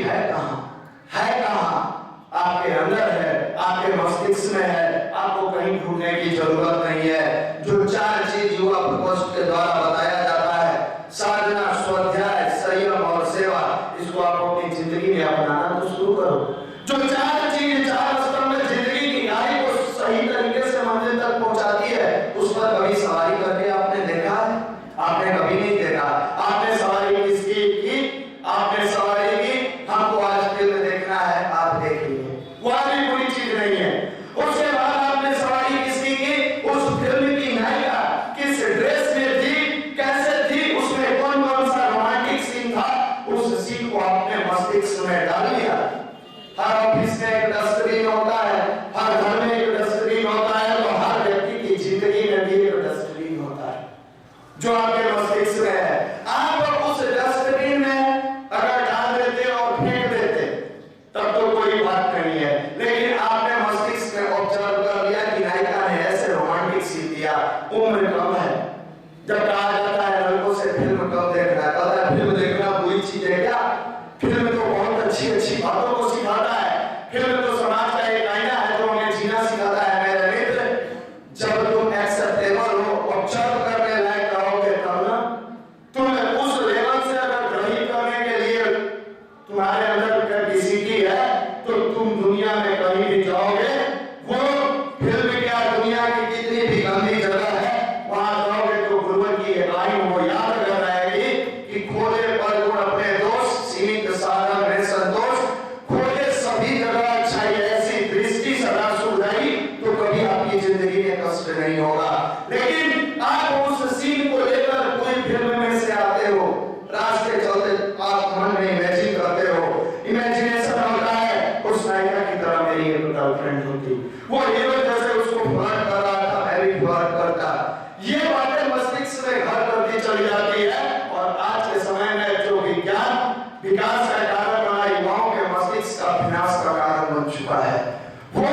है कहां? है कहां? आपके अंदर है, आपके मस्तिष्क में है, आपको कहीं ढूंढने की जरूरत नहीं है। जो 4 चीज युवा प्रकोष्ठ के द्वारा बताया जाता है, साधना, स्वाध्याय, संयम और सेवा, इसको आप अपनी जिंदगी में अपनाना तो शुरू करो। जो 4 चीज, 4 स्तंभ जिंदगी की गाड़ी को सही तरीके से मंजिल तक पहुंचाती है, उस पर कभी सवारी करके आपने देखा है? आपने कभी नहीं देखा। आपने सवारी किसकी की? आपने सवारी की, हमको आज फिल्म देखना है, आप देख लीजिए, वो भी बुरी चीज नहीं है। उसके बाद आपने सवारी किसकी की? उस फिल्म की नायिका किस ड्रेस में थी, कैसे थी, उसमें कौन कौन सा रोमांटिक सीन था, उस सीन को आपने मस्तिष्क में डाल दिया। हर ऑफिस में एक डस्टबिन होता है, हर घर में एक डस्टबिन होता है, तो हर व्यक्ति की जिंदगी में भी एक डस्टबिन होता है जो आपके मस्तिष्क में है। आप उस डस्टबिन में अगर डाल देते और फेंक देते तब तो कोई बात नहीं है, लेकिन आपने मस्तिष्क में ऑब्जर्व कर लिया कि नायिका ने ऐसे रोमांटिक सीन दिया, उम्र कम है। जब कहा जाता है लड़कों से फिल्म कब देखना है, कहता है फिल्म देखना बुरी चीज है क्या? फिल्म तो बहुत अच्छी अच्छी बातों को सिखाता है। फिल्म तो समाज का एक आईना है जो हमें जीना सिखाता है। मेरे मित्र, जब तुम एक्सेप्टेबल हो, ऑब्जर्व करने लायक रहोगे तब ना, तुम्हें उस लेवल से अगर ग्रहित करने के लिए तुम्हारे अंदर कैपेसिटी है, तो तुम दुनिया में कहीं भी जाओगे, वो फिल्म क्या, दुनिया की कितनी भी गंदी जगह है, वहां जाओगे तो गुरुवर की एक लाइन वो याद कर रहेगी कि खोजे पर गुण अपने दोष, सीमित साधन में संतोष, खोजे सभी जगह अच्छाई, ऐसी दृष्टि सदा सुधरी, तो कभी आपकी जिंदगी में कष्ट नहीं होगा। लेकिन आप उस सीन को लेकर पूरी फिल्म में से आते हो, रास्ते चलते आप मन में इमेजिन करते हो, इमेजिनेशन होता है उस नायिका की तरह मेरी एक गर्लफ्रेंड होती, वो हीरो जैसे उसको फ्लर्ट कर रहा था, मैं भी फ्लर्ट करता। ये बातें मस्तिष्क में घर करती चली जाती है, और आज के समय में जो विज्ञान विकास का कारण बना, युवाओं के मस्तिष्क का विनाश का कारण बन चुका है। वो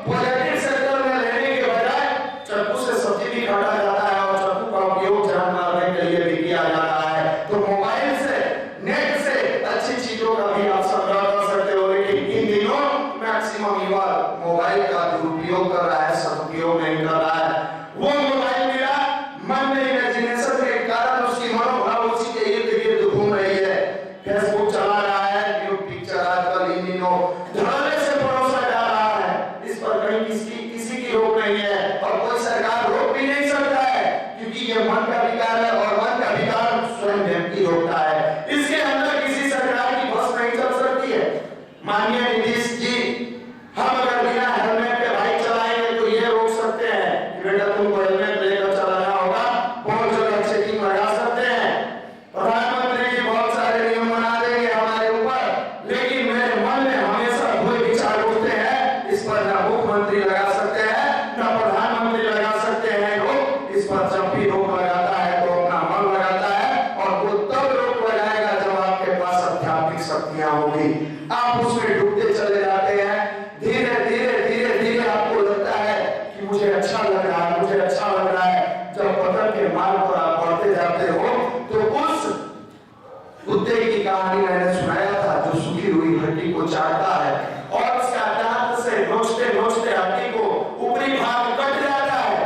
पॉजिटिव सेक्टर में लेने के बजाय चाकू से सब्जी भी काटा जाता है, और चाकू का उपयोग जान मारने के लिए भी किया जाता है। तो मोबाइल से, नेट से अच्छी चीजों का भी आप संग्रह कर सकते हो, लेकिन इन दिनों मैक्सिमम युवा मोबाइल का दुरुपयोग कर रहा है, सदुपयोग नहीं कर रहा है। वो मोबाइल मिला, मन में इमेजिनेशन के कारण उसकी मनोभाव उसी के इर्द गिर्द घूम रही है, फेसबुक चला रहा है, न्यू पिक्चर आजकल इन दिनों धड़ल्ले से परोसा जा रहा है। इस पर कहीं किसी की रोक नहीं है, और कोई सरकार रोक भी नहीं सकता है, क्योंकि ये मन का विकार है, और मन का विकार स्वयं व्यक्ति रोकता है। इसके अंदर किसी सरकार की बस नहीं चल सकती है। माननीय नीतीश जी, हम अगर बिना हेलमेट के बाइक चलाएंगे तो ये रोक सकते हैं कि बेटा तुमको हेलमेट लेकर चलाना होगा, बहुत जगह चेकिंग लगा सकते हैं। प्रधानमंत्री जी बहुत सारे नियम बना देंगे हमारे ऊपर, लेकिन मेरे मन में हमेशा कोई विचार उठते हैं, इस पर ना मुख्यमंत्री लगा सकते हैं, ना प्रधानमंत्री लगा सकते हैं रोक। इस पर जब भी रोक लगाता है तो अपना मन लगाता है, और वो तब रोक लगाएगा जब आपके पास आध्यात्मिक शक्तियां होगी। आप उसमें डूबते चले जाते हैं, धीरे धीरे धीरे धीरे आपको लगता है कि मुझे अच्छा लग रहा है, मुझे अच्छा लग रहा है। जब पतन के मार्ग पर आप बढ़ते जाते हो, तो उस कुत्ते की कहानी मैंने सुनाया था जो सूखी हुई हड्डी को चाटता है, और उसका दांत से नोचते नोचते हड्डी को ऊपरी भाग कट जाता है,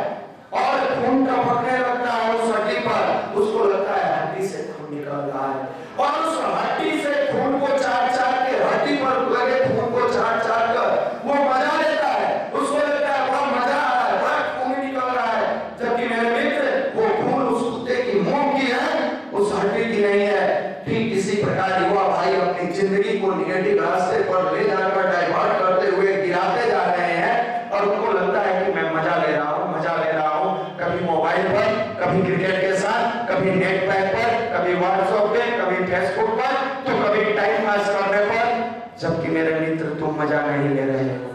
और खून टपकने लगता है उस हड्डी पर। उसको लगता है हड्डी से खून निकल रहा है, और उस हड्डी से खून को चाट चाट के, हड्डी पर लगे खून को चाट चाट कर वो मजा लेता है। उसको लगता है बड़ा मजा आ रहा है, बड़ा खून निकल रहा है, जबकि मेरे मित्र वो खून उस कुत्ते की मुंह की है, उस हड्डी की नहीं है। ठीक इसी प्रकार युवा भाई अपनी जिंदगी को निगेटिव रास्ते पर ले जाकर डाइवर्ट करते हुए गिराते जा रहे हैं, और उनको लगता है कि मैं मजा ले रहा हूँ, मजा ले रहा हूँ, कभी मोबाइल पर, कभी क्रिकेट के साथ, कभी नेट पैक पर, कभी व्हाट्सएप पे, कभी फेसबुक पर, तो कभी टाइम पास करने पर। जबकि मेरे मित्र तुम मजा नहीं ले रहे हो,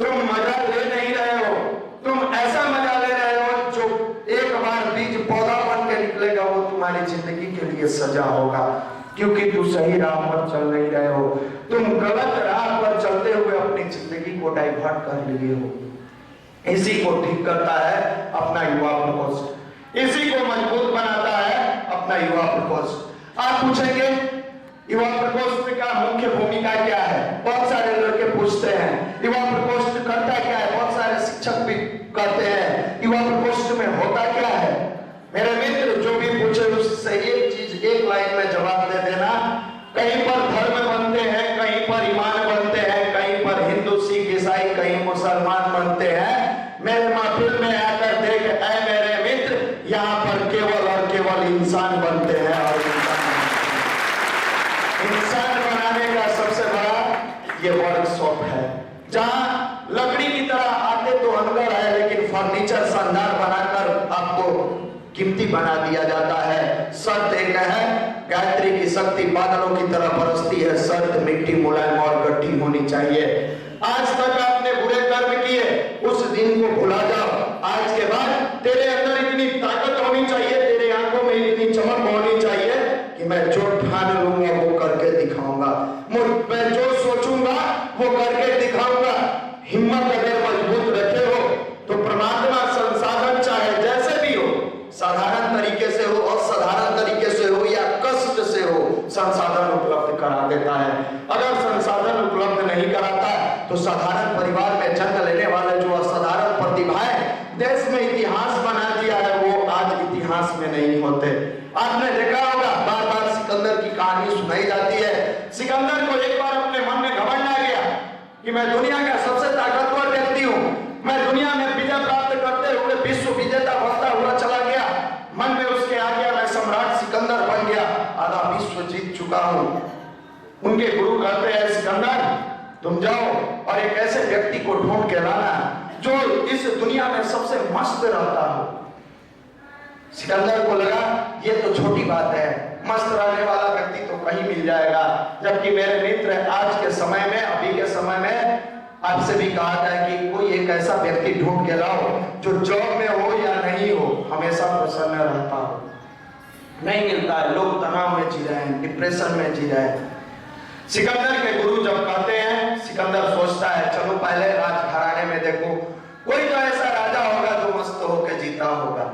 तुम मजा ले नहीं रहे हो, तुम ऐसा मजा ले रहे हो जो एक बार बीज पौधा बन के निकलेगा, वो तुम्हारी जिंदगी के लिए सजा होगा, क्योंकि तुम सही राह पर चल नहीं रहे हो, तुम गलत राह पर चलते हुए अपनी जिंदगी को डाइवर्ट कर लिए हो। इसी को ठीक करता है अपना युवा प्रकोष्ठ, इसी को मजबूत बनाता है अपना युवा प्रकोष्ठ। आप पूछेंगे युवा प्रकोष्ठ का मुख्य की भूमिका क्या है, बहुत सारे लड़के पूछते हैं। युवा प्रकोष्ठ करता क्या है, बहुत सारे शिक्षक भी कहते हैं युवा प्रकोष्ठ में होता क्या है। मेरे मित्र जो भी पूछे उससे एक चीज एक लाइन में जवाब दे देना, कहीं पर धर्म बनते हैं, कहीं पर ईमान बनते हैं, कहीं पर हिंदू सिख ईसाई कहीं मुसलमान बनते हैं। मेरे महफिल में आकर देख, ऐ मेरे मित्र, यहाँ पर केवल और केवल इंसान बनते हैं। और इंसान बनाने का सबसे बड़ा ये वर्कशॉप है, जहाँ लकड़ी की तरह आते तो अंदर है, लेकिन फर्नीचर शानदार बनाकर आपको कीमती बना दिया जाता है। शर्त एक है, गायत्री की शक्ति बादलों की तरह बरसती है, शर्त मिट्टी मुलायम और गट्टी होनी चाहिए। आज तक आपने बुरे कर्म किए, उस दिन को भुला जाओ। आज के बाद तेरे अंदर इतनी ताकत होनी चाहिए, तेरे आंखों में इतनी चमक होनी चाहिए कि मैं जो ठान लूंगा वो करके दिखाऊंगा, मैं जो सोचूंगा वो करके दिखाऊंगा। हिम्मत अगर मजबूत रखे हो तो परमात्मा संसाधन चाहे जैसे भी हो, साधारण तरीके से हो, असाधारण तरीके से हो या कष्ट से हो, संसाधन उपलब्ध करा देता है। अगर संसाधन उपलब्ध नहीं कराता तो साधारण परिवार में जन्म लेने वाले जो असाधारण प्रतिभाएं देश में इतिहास बना दिया है, वो आज इतिहास में नहीं होते। आपने देखा होगा बार बार सिकंदर की कहानी सुनाई जाती है। सिकंदर को एक बार अपने मन में घमंड आ गया कि मैं दुनिया का सबसे ताकतवर व्यक्ति हूँ, मैं दुनिया में विजय प्राप्त करते हुए विश्व विजेता बनता हुआ चला गया। मन में उसके आ गया मैं सम्राट सिकंदर बन गया, आधा विश्व जीत चुका हूँ। उनके गुरु कहते हैं सिकंदर तुम जाओ और एक ऐसे व्यक्ति को ढूंढ के लाना जो इस दुनिया में सबसे मस्त रहता हो। सिकंदर को लगा ये तो छोटी बात है, मस्त रहने वाला व्यक्ति तो कहीं मिल जाएगा। जबकि मेरे मित्र आज के समय में, अभी के समय में आपसे भी कहा जाए कि कोई एक ऐसा व्यक्ति ढूंढ के लाओ जो जॉब में हो या नहीं हो हमेशा प्रसन्न रहता हो। नहीं मिलता है, लोग तनाव में जी रहे हैं, डिप्रेशन में जी रहे हैं। सिकंदर के गुरु जब कहते हैं, सिकंदर सोचता है चलो पहले राजघराने में देखो, कोई तो ऐसा राजा होगा जो मस्त होकर जीता होगा।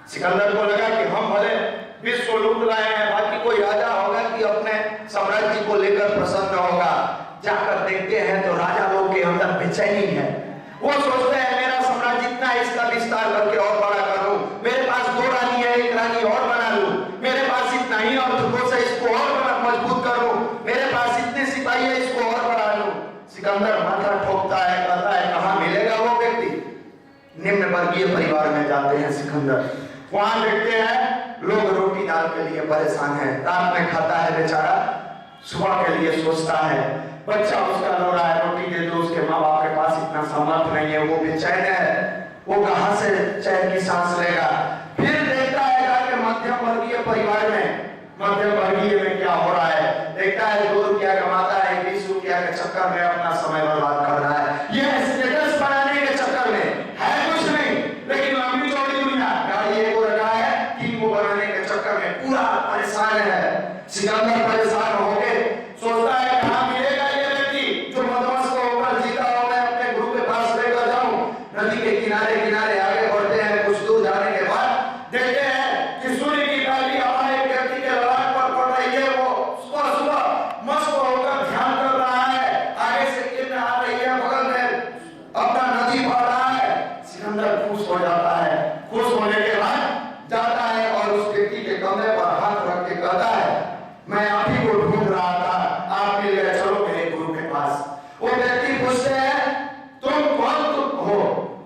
सिकंदर को लगा कि हम भले विश्व लूट रहे हैं, बाकी कोई राजा होगा कि अपने साम्राज्य को लेकर प्रसन्न होगा। जाकर देखते हैं तो राजा लोग के अंदर बेचैनी है। वो सोचते हैं मेरा साम्राज्य इतना है, इसका विस्तार करके और बड़ा करूं, मेरे पास 2 रानी है, 1 रानी और बना लूं, मेरे पास इतना ही और थोड़ा सा इसको और मजबूत करूं, मेरे पास इतने सिपाही है इसको और बढ़ा लूं। सिकंदर माथा ठोकता है, कहता है कहां मिलेगा वो व्यक्ति। निम्न वर्गीय परिवार में जाते हैं सिकंदर, वहां देखते हैं लोग रोटी दाल के लिए परेशान है, रात में खाता है बेचारा, सुबह के लिए सोचता है। बच्चा उसका रो रहा है रोटी दे दो, उसके माँ बाप के पास इतना सामर्थ्य नहीं है, वो बेचैन है, वो कहां से चैन की सांस लेगा। फिर देखता है जाके मध्यम वर्गीय परिवार में, मध्यम वर्गीय में क्या हो रहा है, देखता है 2 रुपया कमाता है, 20 रुपया के चक्कर में अपना समय बर्बाद कर रहा है। ये स्टेटस बनाने के चक्कर में है कुछ नहीं, लेकिन लंबी चौड़ी दुनिया गाड़ी एक को रखा है, 3 को बनाने के चक्कर में पूरा परेशान है। सिकंदर परेशान हो गए, सोचता है कहां मिलेगा ये व्यक्ति जो मदमस्त होकर जीता हो, मैं अपने गुरु के पास लेकर जाऊं। नदी के किनारे किनारे आगे बढ़ते हैं, कुछ दूर जाने के बाद देखते हैं कि सूर्य की पहली हवा एक व्यक्ति के ललाट पर पड़ रही है। वो सुबह सुबह मस्त होकर ध्यान कर रहा है, आगे से किरण आ रही है, बगल में अपना नदी बह रहा है। सिकंदर खुश हो जाता है, खुश होने के बाद जाता है और उस व्यक्ति के कंधे पर हाथ रख के कहता है मैं आप ही को ढूंढ रहा था, आप मिल गए, चलो मेरे गुरु के पास। वो व्यक्ति पूछते हैं तुम कौन हो,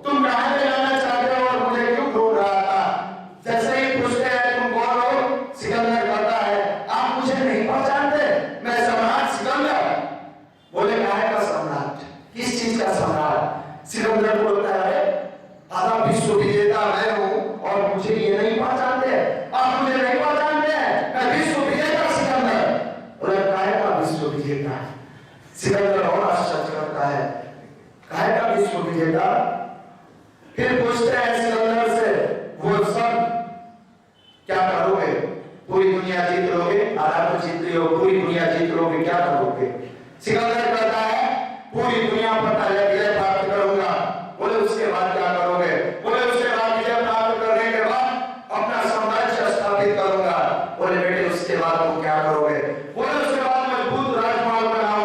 तुम कहां पे जाना चाहते हो और मुझे क्यों ढूंढ रहा था। जैसे ही पूछते हैं तुम कौन हो, सिकंदर कहता है आप मुझे नहीं पहचानते, मैं सम्राट सिकंदर। बोले काहे का सम्राट, किस चीज का सम्राट। सिकंदर बोलता है आधा विश्व विजेता मैं हूं और मुझे ये नहीं पहचानते, आप मुझे नहीं पहचानते, मैं विश्व विजेता सिकंदर। बोले काहे का विश्व विजेता। सिकंदर और आश्चर्य करता है, काहे का विश्व विजेता। फिर पूछते हैं सिकंदर से वो सब क्या करोगे, पूरी दुनिया जीत लोगे, आधा तो जीत लियो, पूरी दुनिया जीत लोगे, क्या करोगे। सिकंदर कहता है पूरी दुनिया पर विजय प्राप्त करूंगा। बोले उसके बाद क्या करोगे। बोले उसके बाद विजय प्राप्त करने के बाद अपना साम्राज्य स्थापित करूंगा। बोले बेटे उसके बाद तुम क्या करोगे। बोले उसके बाद मजबूत राजमहल बनाऊंगा।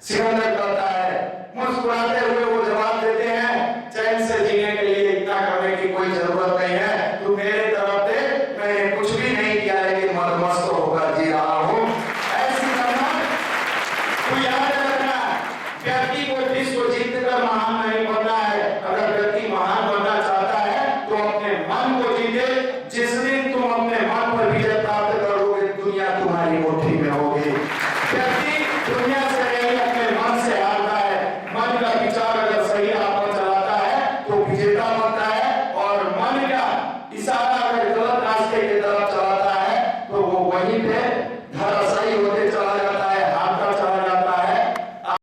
सिकंदर कहता है, मुस्कुराते हुए वो जवाब देते हैं, चैन से जीने के लिए इतना करने की कोई जरूरत नहीं है, तू मेरे तरफ दे, मैंने कुछ भी नहीं किया लेकिन मदमस्त होकर जी रहा हूं। ऐसी करना तू याद रखना, व्यक्ति को विश्व जीतकर महान नहीं बनना है। अगर व्यक्ति महान बनना चाहता है तो अपने मन को जीते। जिस दिन तुम अपने मन पर विजय प्राप्त करोगे, दुनिया तुम्हारी मुट्ठी में होगी। व्यक्ति दुनिया से नहीं, अपने मन से हारता है। मन का विचार अगर सही राह पर चलाता है तो विजेता बनता है, और मन का इशारा अगर गलत रास्ते की तरफ चलाता है तो वो वहीं पे धराशायी